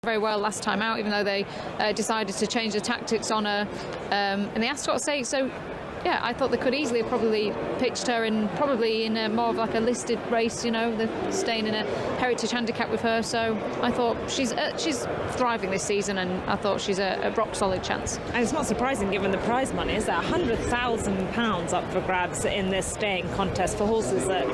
very well last time out, even though they decided to change the tactics on her in the Ascot Stakes. So yeah, I thought they could easily have probably pitched her in more of like a listed race, you know, staying in a heritage handicap with her. So I thought she's thriving this season, and I thought she's a rock solid chance. And it's not surprising given the prize money, is there? £100,000 up for grabs in this staying contest for horses that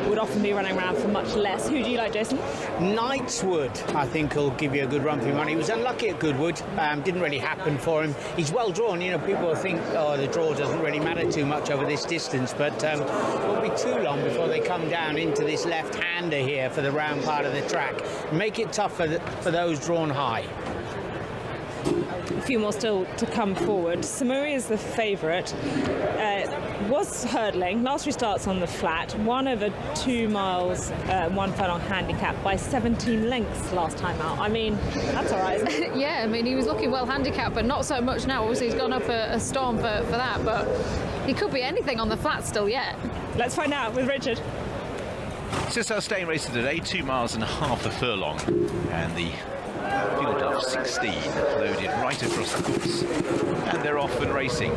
would often be running around for much less. Who do you like, Jason? Knightswood, I think, will give you a good run for your money. He was unlucky at Goodwood, didn't really happen for him. He's well drawn, you know, people think, oh, the draw doesn't really matter too much over this distance, but it won't be too long before they come down into this left-hander here for the round part of the track. Make it tough for those drawn high. A few more still to come forward. Samui is the favourite. Was hurdling. Last 3 starts on the flat. 1 over 2 miles, 1 furlong handicap by 17 lengths last time out. I mean, that's all right, isn't it? Yeah, I mean, he was looking well handicapped, but not so much now. Obviously, he's gone up a storm for that, but he could be anything on the flat still yet. Let's find out with Richard. Since our staying race of today, 2 miles and a half a furlong, and the field of 16 loaded right across the course, and they're off and racing.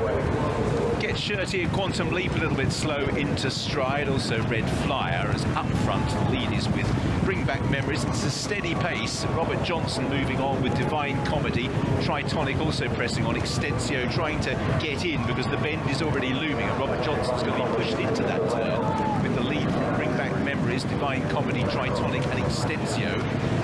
Get Shirty and Quantum Leap a little bit slow into stride. Also Red Flyer as up front. The lead is with Bring Back Memories. It's a steady pace. Robert Johnson moving on with Divine Comedy. Tritonic also pressing on. Extensio trying to get in because the bend is already looming, and Robert Johnson's going to be pushed into that turn with the lead from Bring Back Memories, Divine Comedy, Tritonic and Extensio.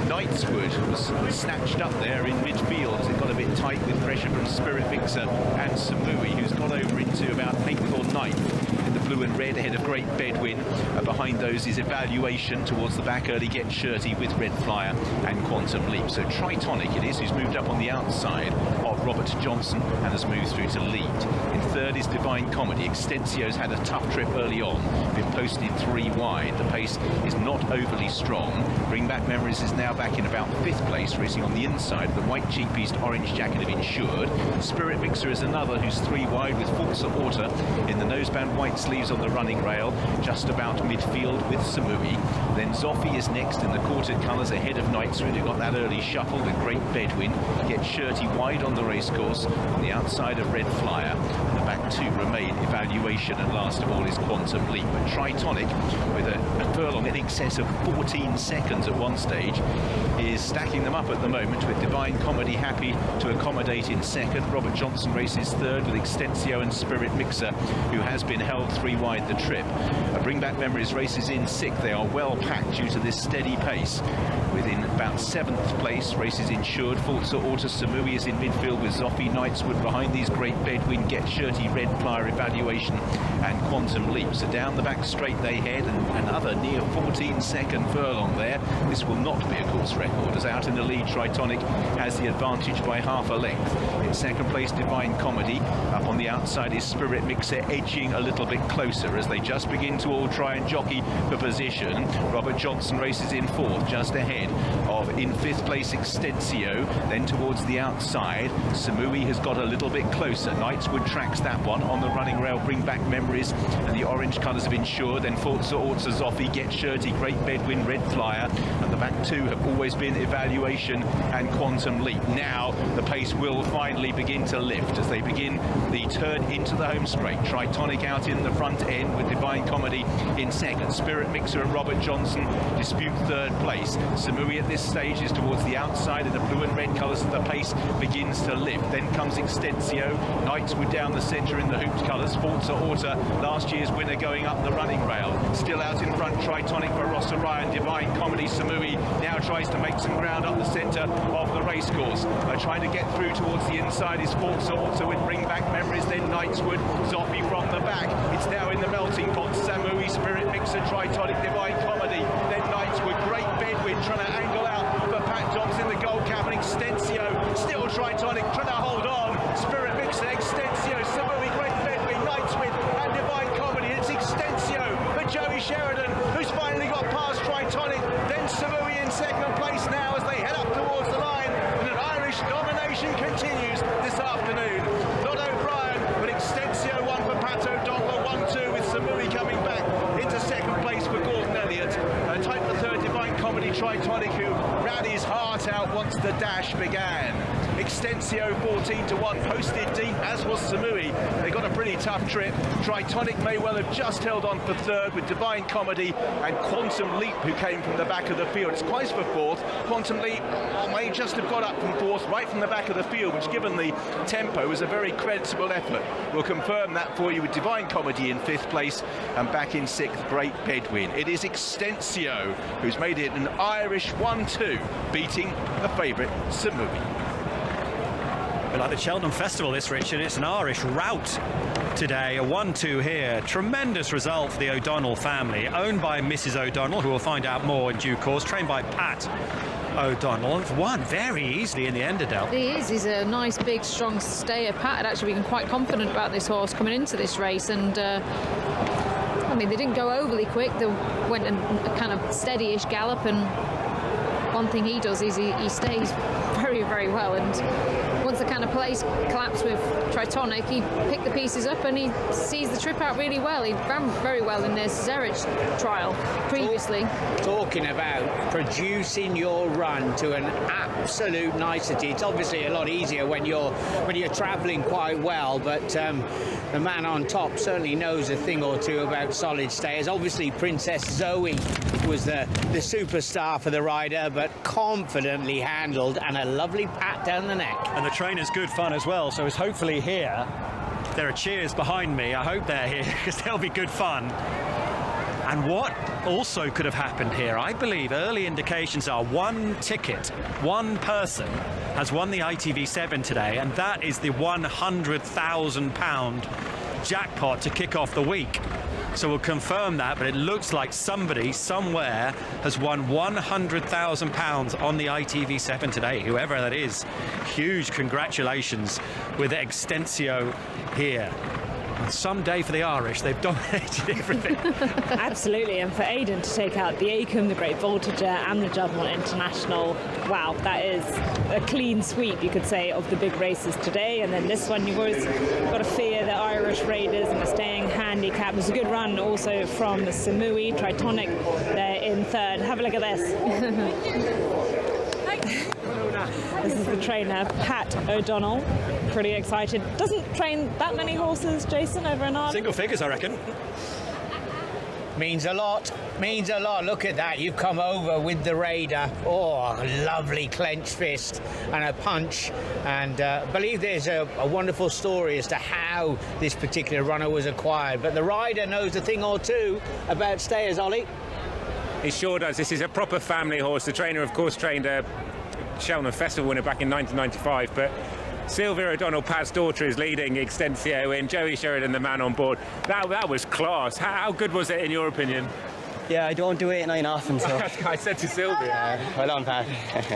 Knightswood was snatched up there in midfield as it got a bit tight with pressure from Spirit Mixer and Samui, who's got over into about 8th or 9th in the blue and red ahead of Great Bedouin. Behind those is Evaluation. Towards the back early Get Shirty with Red Flyer and Quantum Leap. So Tritonic it is, who's moved up on the outside of Robert Johnson and has moved through to lead. In 3rd is Divine Comedy. Extensio's had a tough trip early on, been posted 3 wide. The pace is not overly strong. Bring Back Memories is now back in about 5th place, racing on the inside of the white cheek-pieced orange jacket of Insured. Spirit Mixer is another who's 3 wide with Forza Orta in the noseband white sleeves on the running rail, just about midfield with Samui. Then Zoffy is next in the quartered colours ahead of Knightswood, who got that early shuffle with Great Bedouin. Get Shirty wide on the racecourse on the outside of Red Flyer. And the back 2 remain Evaluation, and last of all is Quantum Leap. But Tritonic, with a furlong in excess of 14 seconds at one stage, is stacking them up at the moment, with Divine Comedy happy to accommodate in 2nd. Robert Johnson races 3rd with Extensio and Spirit Mixer, who has been held 3 wide the trip. Bring Back Memories races in 6th. They are well packed due to this steady pace. Within about 7th place, races Insured. Forza Orta, Samui is in midfield with Zoffy, Knightswood behind these Great Bedouin, Get Shirty, Red Flyer, Evaluation and Quantum Leap. So down the back straight they head, and another near 14-second furlong there. This will not be a course record, as out in the lead Tritonic has the advantage by half a length. In 2nd place Divine Comedy. Up on the outside is Spirit Mixer, edging a little bit closer as they just begin to all try and jockey for position. Robert Johnson races in 4th, just ahead of, in 5th place, Extensio. Then towards the outside, Samui has got a little bit closer. Knightswood tracks that one on the running rail. Bring Back Memories and the orange colours of Insured. Then Forza Orta, Zoffy, Get Shirty, Great Bedouin, Red Flyer, and the back 2 have always been Evaluation and Quantum Leap. Now the pace will finally begin to lift as they begin the turn into the home straight. Tritonic out in the front end with Divine Comedy in 2nd. Spirit Mixer and Robert Johnson dispute 3rd place. Samui at this stage is towards the outside in the blue and red colours as the pace begins to lift. Then comes Extensio. Knightswood down the centre in the hooped colours. Forza Orta, last year's winner, going up the running rail. Still out in front, Tritonic for Ross Orion. Divine Comedy, Samui now tries to make some ground up the centre of the racecourse. Trying to get through towards the inside is Forza Orta with Bring Back Memories. Then Knightswood, Zoffy from the back. It's now in the melting pot. Samui, Spirit Mixer, Tritonic, Divine Comedy. Then Knightswood, Great Bedouin trying to angle out for Pat Dobson, the gold cap, and Extensio. Still Tritonic trying to hold on. Spirit Mixer, Extensio, Samui, Great Bedouin, Knightswood and Divine Comedy. It's Extensio for Joey Sheridan, who's finally got past Tritonic. Then Samui in 2nd place now as they head up towards the line. And an Irish domination continues this afternoon. Not O'Brien, but Extensio won for Pato Doppler, 1-2 with Samui coming back into 2nd place for Gordon Elliott. Tight for the dash began. Extensio 14-1, posted deep, as was Samui. They got a pretty tough trip. Tritonic may well have just held on for third, with Divine Comedy and Quantum Leap, who came from the back of the field. It's Quais for fourth. Quantum Leap may just have got up from fourth, right from the back of the field, which, given the tempo, was a very creditable effort. We'll confirm that for you with Divine Comedy in fifth place, and back in sixth, Great Bedouin. It is Extensio who's made it an Irish 1-2, beating the favourite Samui. But like the Cheltenham Festival, this, Richard, it's an Irish rout today, a 1-2 here. Tremendous result for the O'Donnell family, owned by Mrs. O'Donnell, who will find out more in due course, trained by Pat O'Donnell. Won very easily in the end, Adele. He is. He's a nice, big, strong stayer. Pat had actually been quite confident about this horse coming into this race, and I mean, they didn't go overly quick. They went in a kind of steady-ish gallop, and one thing he does is he stays very, very well, and once the kind of place collapsed with Tritonic, he picked the pieces up and he sees the trip out really well. He ran very well in the Zurich trial previously. Talking about producing your run to an absolute nicety. It's obviously a lot easier when you're travelling quite well, but the man on top certainly knows a thing or two about solid stayers. Obviously, Princess Zoe was the superstar for the rider, but confidently handled, and a lovely pat down the neck. And the trainer's good fun as well, so it's hopefully here. There are cheers behind me. I hope they're here, because they'll be good fun. And what also could have happened here, I believe early indications are one ticket, one person has won the ITV7 today, and that is the £100,000 jackpot to kick off the week. So we'll confirm that, but it looks like somebody somewhere has won £100,000 on the ITV7 today, whoever that is. Huge congratulations with Extensio here. And some day for the Irish, they've dominated everything. Absolutely, and for Aidan to take out the Acomb, the Great Voltager and the Juddmonte International, wow, that is a clean sweep, you could say, of the big races today. And then this one, you've always got to fear the Irish Raiders and the staying handicap. It was a good run also from the Samui. Tritonic there in third. Have a look at this. This is the trainer, Pat O'Donnell. Pretty excited. Doesn't train that many horses, Jason, over in Ireland? Single figures, I reckon. Means a lot. Means a lot. Look at that. You've come over with the Raider. Oh, lovely clenched fist and a punch. And I believe there's a wonderful story as to how this particular runner was acquired. But the rider knows a thing or two about stayers, Ollie. He sure does. This is a proper family horse. The trainer, of course, trained a Cheltenham Festival winner back in 1995, but Sylvia O'Donnell, Pat's daughter, is leading Extensio in. Joey Sheridan, the man on board. That was class. How good was it in your opinion? Yeah, I don't do 8 and 9 often, so... I said to Sylvia. Well on, Pat.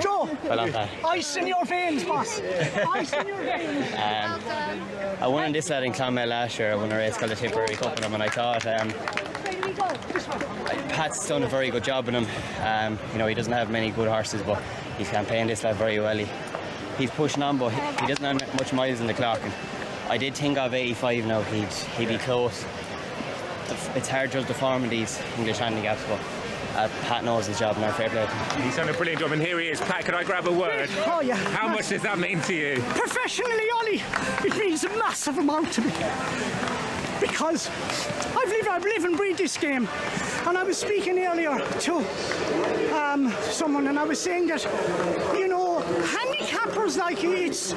Joe! Well on, Pat. Ice in your veins, boss. Ice in your veins. I won in this lad in Clonmel last year. I won a race called the Tipperary Cup with him, and I thought Pat's done a very good job with him. You know, he doesn't have many good horses, but he's campaigned this lad very well. He's pushing on, but he doesn't have much miles in the clock. And I did think of 85 now, he'd be close. It's hard to judge the form of these English handicaps, but Pat knows his job, and our fair play. He's done a brilliant job, and here he is. Pat, can I grab a word? Oh, yeah. How much does that mean to you? Professionally, Ollie, it means a massive amount to me. Because I've lived and breathed this game. And I was speaking earlier to someone, and I was saying that, you know, handicappers, like, it's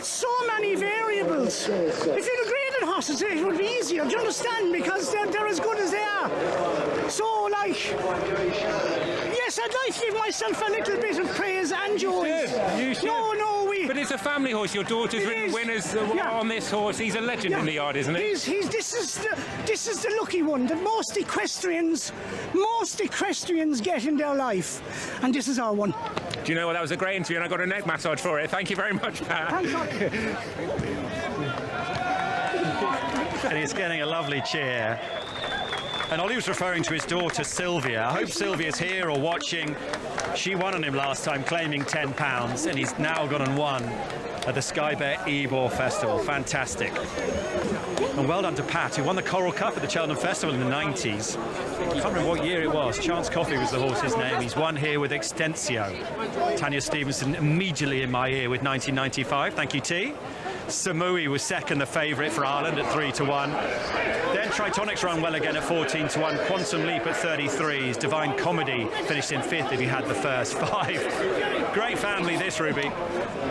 so many variables. If you'd have graded horses, it would be easier, do you understand? Because they're as good as they are. So, like, yes, I'd like to give myself a little bit of praise and joy. You should. No, but it's a family horse. Your daughter's ridden winners on this horse. He's a legend in the yard, isn't he? This is the lucky one that most equestrians get in their life, and this is our one. Do you know what? That was a great interview, and I got a neck massage for it. Thank you very much, Pat. Thanks, And he's getting a lovely cheer. And Ollie was referring to his daughter Sylvia. I hope Sylvia's here or watching. She won on him last time, claiming £10, and he's now gone and won at the Sky Bet Ebor Festival. Fantastic. And well done to Pat, who won the Coral Cup at the Cheltenham Festival in the 90s. I can't remember what year it was. Chance Coffey was the horse's name. He's won here with Extensio. Tanya Stevenson immediately in my ear with 1995. Thank you, T. Samui was second, the favourite for Ireland at 3-1. Then Tritonix run well again at 14-1. Quantum Leap at 33s. Divine Comedy finished in 5th if he had the first 5. Great family this, Ruby.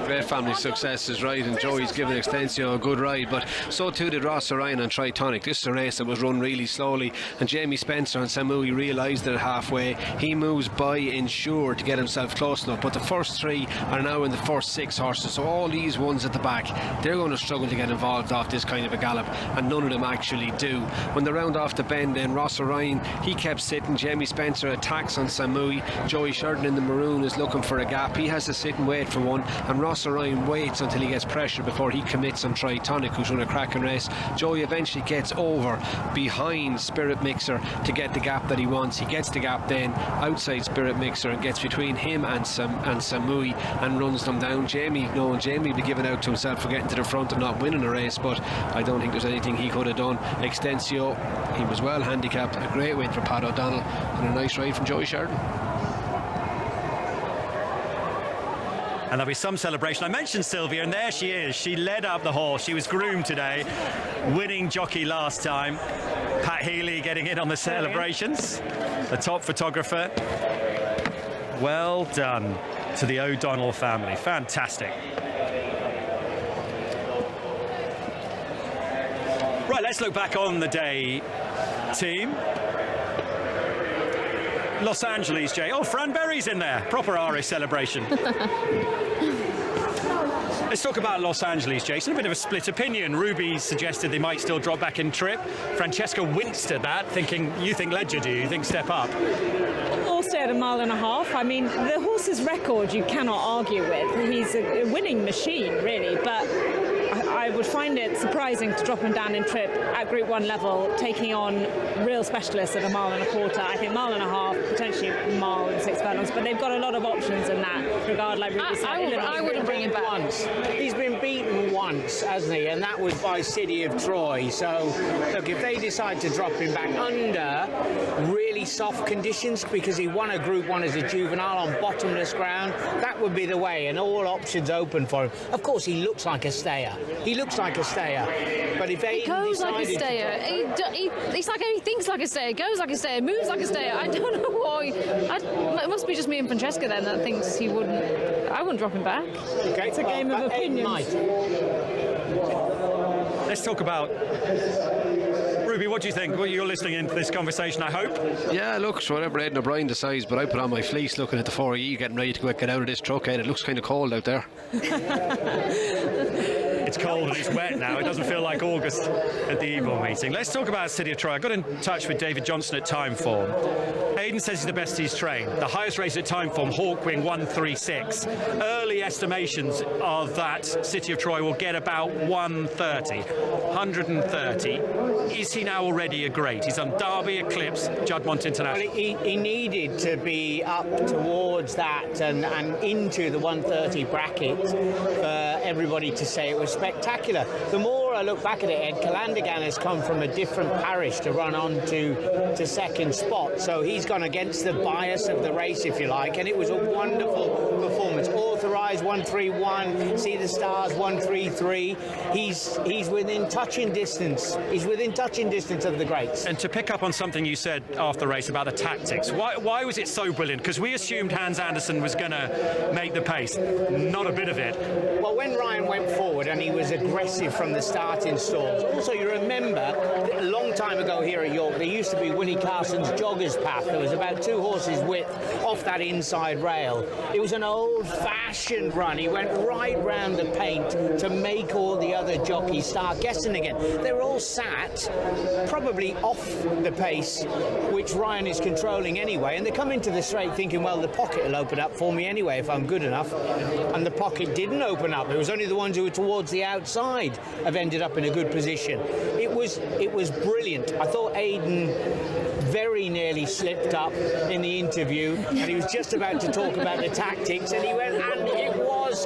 Great family success is right, and Joey's given Extensio a good ride, but so too did Ross Orion and Tritonic. This is a race that was run really slowly, and Jamie Spencer and Samui realised it halfway. He moves by Ensure to get himself close enough, but the first 3 are now in the first 6 horses, so all these ones at the back, they're going to struggle to get involved off this kind of a gallop, and none of them actually do. When they round off the bend, then Ross Orion, he kept sitting. Jamie Spencer attacks on Samui. Joey Sheridan in the maroon is looking for a gap. He has to sit and wait for one, and Ross Orion waits until he gets pressure before he commits on Tritonic, who's run a cracking race. Joey eventually gets over behind Spirit Mixer to get the gap that he wants. He gets the gap then outside Spirit Mixer and gets between him and Samui and runs them down. Jamie will be given out to himself for getting to the front and not winning a race, but I don't think there's anything he could have done. Extensio, he was well handicapped. A great win for Pat O'Donnell and a nice ride from Joey Sheridan. And there'll be some celebration. I mentioned Sylvia, and there she is. She led up the horse. She was groomed today, winning jockey last time. Pat Healy getting in on the celebrations. The top photographer. Well done to the O'Donnell family. Fantastic. Right, let's look back on the day, team. Los Angeles, Jay. Oh, Fran Berry's in there. Proper Irish celebration. Let's talk about Los Angeles, Jason. A bit of a split opinion. Ruby suggested they might still drop back in trip. Francesca winced at that, thinking, you think Ledger do, you think Step Up? All stay at 1.5 miles. I mean, the horse's record you cannot argue with. He's a winning machine, really, but I would find it surprising to drop him down in trip at Group 1 level, taking on real specialists at 1.25 miles. I think 1.5 miles, potentially 1 mile and 6 furlongs, but they've got a lot of options in that regard, like Ruby said. I wouldn't bring him back. Once. He's been beaten once, hasn't he? And that was by City of Troy. So, look, if they decide to drop him back under really soft conditions, because he won a Group 1 as a juvenile on bottomless ground, that would be the way, and all options open for him. Of course, he looks like a stayer. He looks like a stayer. But if he goes like a stayer, it's like he thinks like a stayer, goes like a stayer, moves like a stayer. I don't know why. It must be just me and Francesca then that thinks he wouldn't. I wouldn't drop him back. Okay, it's a game of opinions. Let's talk about Ruby. What do you think? Well, you're listening into this conversation, I hope. Yeah, look, it's whatever Aidan O'Brien decides, but I put on my fleece looking at the 4E getting ready to get out of this truck, Ed. It looks kind of cold out there. It's cold and it's wet now. It doesn't feel like August at the Ebor meeting. Let's talk about City of Troy. I got in touch with David Johnson at Timeform. Aidan says he's the best he's trained. The highest race at Timeform, Hawkwing 136. Early estimations are that City of Troy will get about 130. Is he now already a great? He's on Derby, Eclipse, Juddmonte International. Well, he needed to be up towards that and into the 130 bracket for everybody to say it was spectacular. The more I look back at it, Ed, Calandigan has come from a different parish to run on to second spot, so he's gone against the bias of the race, if you like, and it was a wonderful performance. Authorised 131, See the Stars 133. He's within touching distance. He's within touching distance of the greats. And to pick up on something you said after the race about the tactics, why was it so brilliant? Because we assumed Hans Andersen was going to make the pace. Not a bit of it. Well, when Ryan went forward and he was aggressive from the starting stalls. Also, you remember a long time ago here at York, there used to be Willie Carson's jogger's path. There was about 2 horses width off that inside rail. It was an old-fashioned run. He went right round the paint to make all the other jockeys start guessing again. They were all sat probably off the pace, which Ryan is controlling anyway, and they come into the straight thinking, well, the pocket will open up for me anyway if I'm good enough, and the pocket didn't open up. It was only the ones who were towards the outside have ended up in a good position. It was brilliant. I thought Aidan very nearly slipped up in the interview, and he was just about to talk about the tactics, and he went, and it was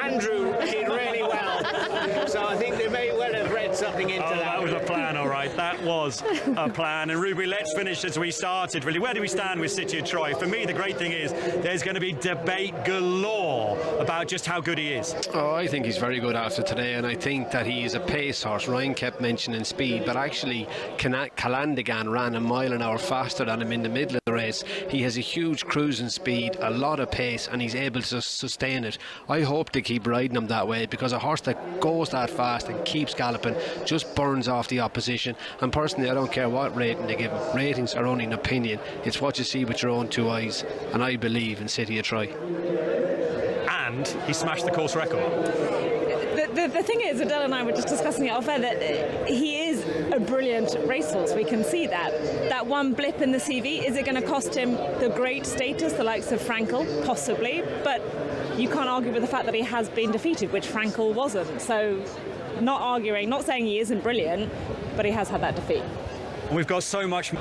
Andrew did really well. So I think they may well have read something into that. That was a plan, all right. That was a plan. And Ruby, let's finish as we started, really. Where do we stand with City of Troy? For me, the great thing is there's going to be debate galore about just how good he is. Oh, I think he's very good after today, and I think that he is a pace horse. Ryan kept mentioning speed, but actually Calandigan ran a mile an hour faster than him in the middle of the race. He has a huge cruising speed, a lot of pace, and he's able to sustain it. I hope they keep riding him that way, because a horse that goes that fast and keeps galloping just burns off the opposition. And personally, I don't care what rating they give him. Ratings are only an opinion. It's what you see with your own two eyes, and I believe in City of Troy. And he smashed the course record. The thing is, Adele and I were just discussing it off air, that he is a brilliant racehorse. We can see that. That one blip in the CV, is it going to cost him the great status, the likes of Frankel? Possibly, but you can't argue with the fact that he has been defeated, which Frankel wasn't. So, not arguing, not saying he isn't brilliant, but he has had that defeat. And we've got so much